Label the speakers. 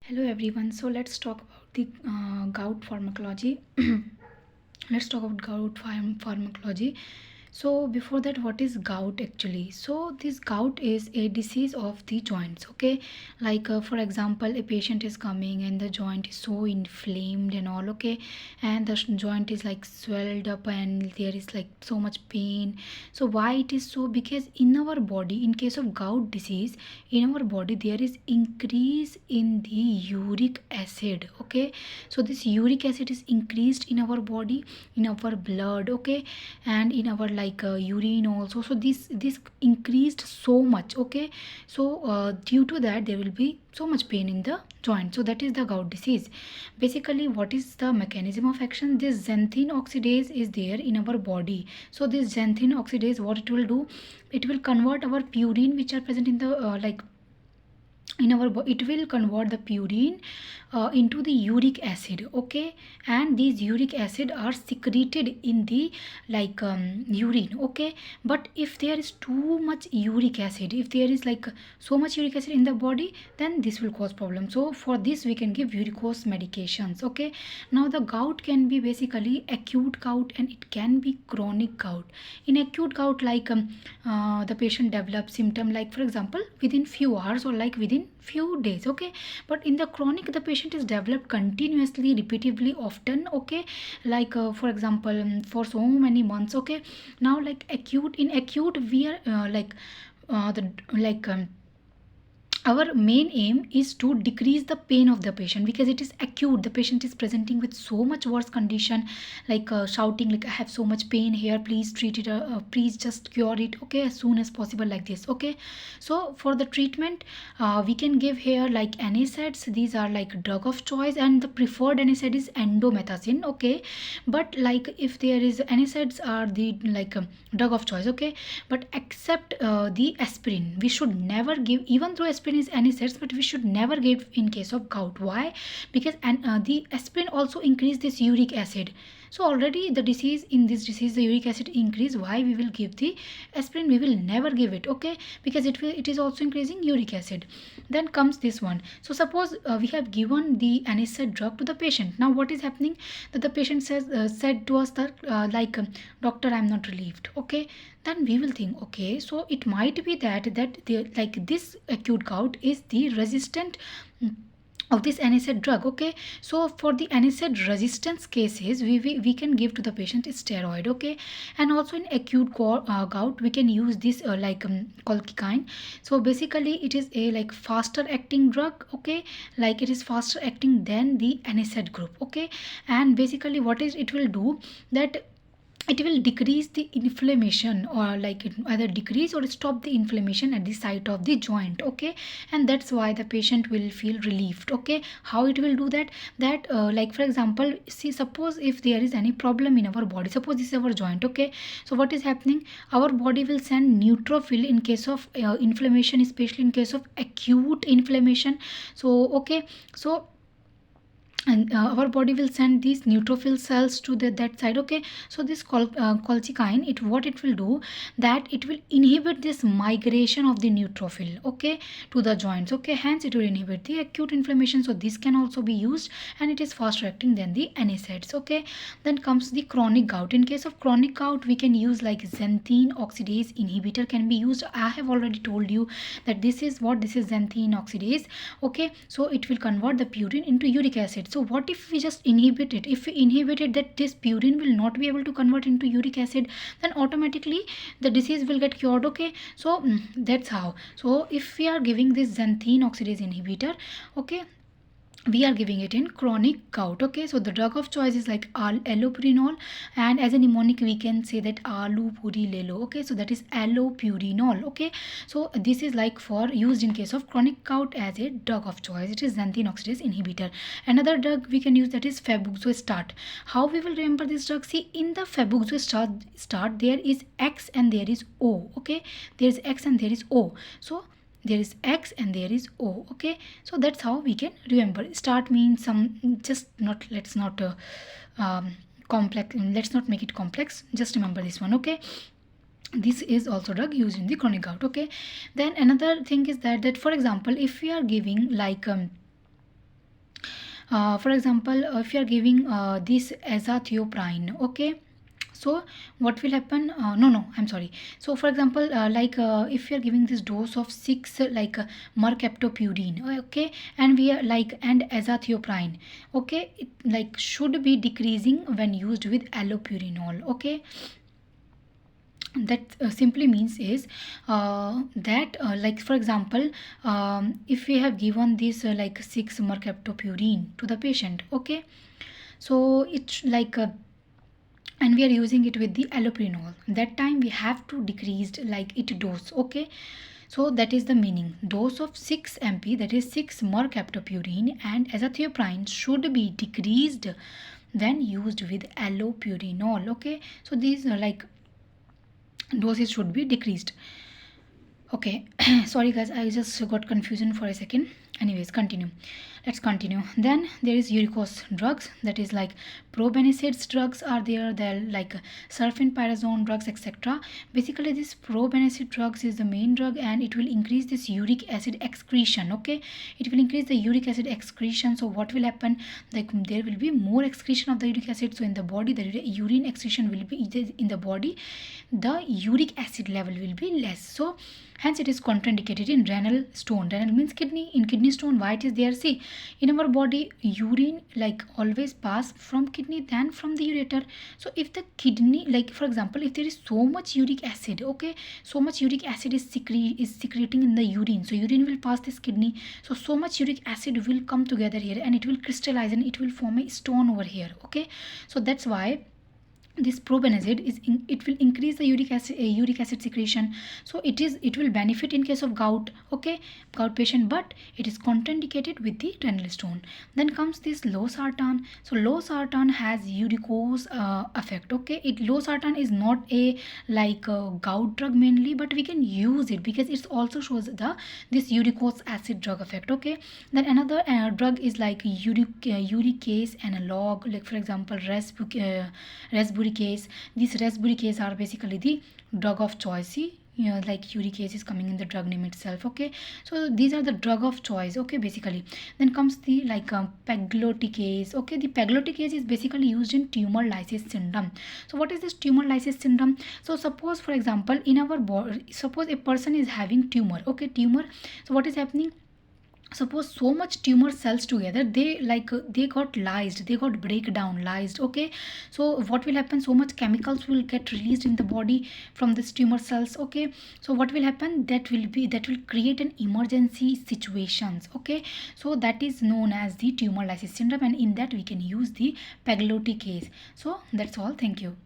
Speaker 1: Hello everyone. So let's talk about the gout pharmacology. Let's talk about gout pharmacology. So before that, what is gout actually? So this gout is a disease of the joints. Okay, like for example, a patient is coming and the joint is so inflamed and all. Okay, and the joint is like swelled up and there is like so much pain. So why it is so? Because in our body, in case of gout disease, in our body there is increase in the uric acid. Okay, so this uric acid is increased in our body, in our blood. Okay, and in our urine also. So this increased so much. Okay, so due to that there will be so much pain in the joint. So that is the gout disease. Basically, what is the mechanism of action? This xanthine oxidase is there in our body. So this xanthine oxidase, what it will do, it will convert our purine which are present in the in our it will convert the purine into the uric acid. Okay, and these uric acid are secreted in the urine. Okay, but if there is too much uric acid, if there is so much uric acid in the body, then this will cause problem. So for this we can give uricose medications. Okay, now the gout can be basically acute gout and it can be chronic gout. In acute gout, the patient develops symptom like, for example, within few hours or like within few days. Okay, but in the chronic the patient is developed continuously, repeatedly, often. Okay, for example, for so many months. Okay, now like acute, in acute we are the our main aim is to decrease the pain of the patient, because it is acute, the patient is presenting with so much worse condition, shouting like, I have so much pain here, please treat it, please just cure it, okay, as soon as possible, like this. Okay, so for the treatment, we can give here like NSAIDs. These are like drug of choice, and the preferred NSAID is endomethacin. Okay, but like if there is NSAIDs are the drug of choice. Okay, but except the aspirin, we should never give, even though aspirin is NSAIDs, but we should never give in case of gout. Why? Because the aspirin also increase this uric acid. So already the disease, in this disease the uric acid increase. Why we will give the aspirin? We will never give it. Okay, because it is also increasing uric acid. Then comes this one. So suppose we have given the NSAID drug to the patient. Now what is happening, that the patient said to us that doctor, I'm not relieved. Okay, then we will think, okay, so it might be that this acute gout is the resistant of this NSAID drug. Okay, so for the NSAID resistance cases, we can give to the patient steroid. Okay, and also in acute gout we can use this colchicine. So basically it is a like faster acting drug. Okay, like it is faster acting than the NSAID group. Okay, and basically what is it will do, that it will decrease the inflammation, or like it either decrease or stop the inflammation at the site of the joint. Okay, and that's why the patient will feel relieved. Okay, how it will do that, like for example, see, suppose if there is any problem in our body, suppose this is our joint. Okay, so what is happening, our body will send neutrophil in case of inflammation, especially in case of acute inflammation. So okay, so and our body will send these neutrophil cells to that side. Okay, so this colchicine, it what it will do, that it will inhibit this migration of the neutrophil, okay, to the joints. Okay, hence it will inhibit the acute inflammation. So this can also be used, and it is faster acting than the NSAIDs. Okay, then comes the chronic gout. In case of chronic gout, we can use like xanthine oxidase inhibitor can be used. I have already told you that this is xanthine oxidase. Okay, so it will convert the purine into uric acid. So what if we just inhibit it? If we inhibit it, that this purine will not be able to convert into uric acid, then automatically the disease will get cured. Okay, so that's how. So if we are giving this xanthine oxidase inhibitor, okay, we are giving it in chronic gout. Okay, so the drug of choice is like allopurinol, and as a mnemonic we can say that alu puri lelo. Okay, so that is allopurinol. Okay, so this is like for used in case of chronic gout as a drug of choice. It is xanthine oxidase inhibitor. Another drug we can use, that is febuxostat. How we will remember this drug? See, in the febuxostat there is X and there is O. Okay, there is X and there is O. So there is X and there is O. Okay, so that's how we can remember. Start means some, just not, let's not complex, let's not make it complex, just remember this one. Okay, this is also drug used in the chronic gout. Okay, then another thing is that for example, if we are giving For example, if you are giving this azathioprine, okay, so what will happen, no, I'm sorry. So for example, if you are giving this dose of 6 mercaptopurine, okay, and we are like, and azathioprine, okay, it like should be decreasing when used with allopurinol, okay. That simply means is that like for example, if we have given this like 6 mercaptopurine to the patient, okay, so it's like and we are using it with the allopurinol, that time we have to decrease like it dose, okay. So that is the meaning, dose of 6 mp, that is 6 mercaptopurine and azathioprine should be decreased when used with allopurinol, okay. So these are like doses should be decreased, okay. Sorry guys, I just got confusion for a second. Anyways, continue. Let's continue. Then there is uricose drugs, that is like probenicid's drugs are there. They're like sulfenpyrazone drugs, etc. Basically this probenicid drugs is the main drug, and it will increase this uric acid excretion, okay. It will increase the uric acid excretion. So what will happen, like there will be more excretion of the uric acid. So in the body the urine excretion will be in the body, the uric acid level will be less. So hence it is contraindicated in renal stone. Renal means kidney. In kidney stone, why it is there, see, in our body urine like always pass from kidney than from the ureter. So if the kidney, like for example, if there is so much uric acid, okay, so much uric acid is secreting in the urine, so urine will pass this kidney. So much uric acid will come together here, and it will crystallize, and it will form a stone over here, okay. So that's why this probenecid it will increase the uric acid secretion. So it will benefit in case of gout, okay, gout patient, but it is contraindicated with the renal stone. Then comes this losartan. So losartan has uricose effect, okay. Losartan is not a like gout drug mainly, but we can use it because it also shows the this uricose acid drug effect, okay. Then another drug is like uricase analog, like for example resburicase. These resburicase are basically the drug of choice. See, like uricase is coming in the drug name itself, okay. So these are the drug of choice, okay, basically. Then comes the like pegloticase, okay. The pegloticase is basically used in tumor lysis syndrome. So what is this tumor lysis syndrome? So suppose for example in our body, suppose a person is having tumor, okay, tumor. So what is happening, suppose so much tumor cells together, they like they got lysed, they got breakdown lysed, okay. So what will happen, so much chemicals will get released in the body from this tumor cells, okay. So what will happen, that will create an emergency situations, okay. So that is known as the tumor lysis syndrome, and in that we can use the pegloticase. So that's all, thank you.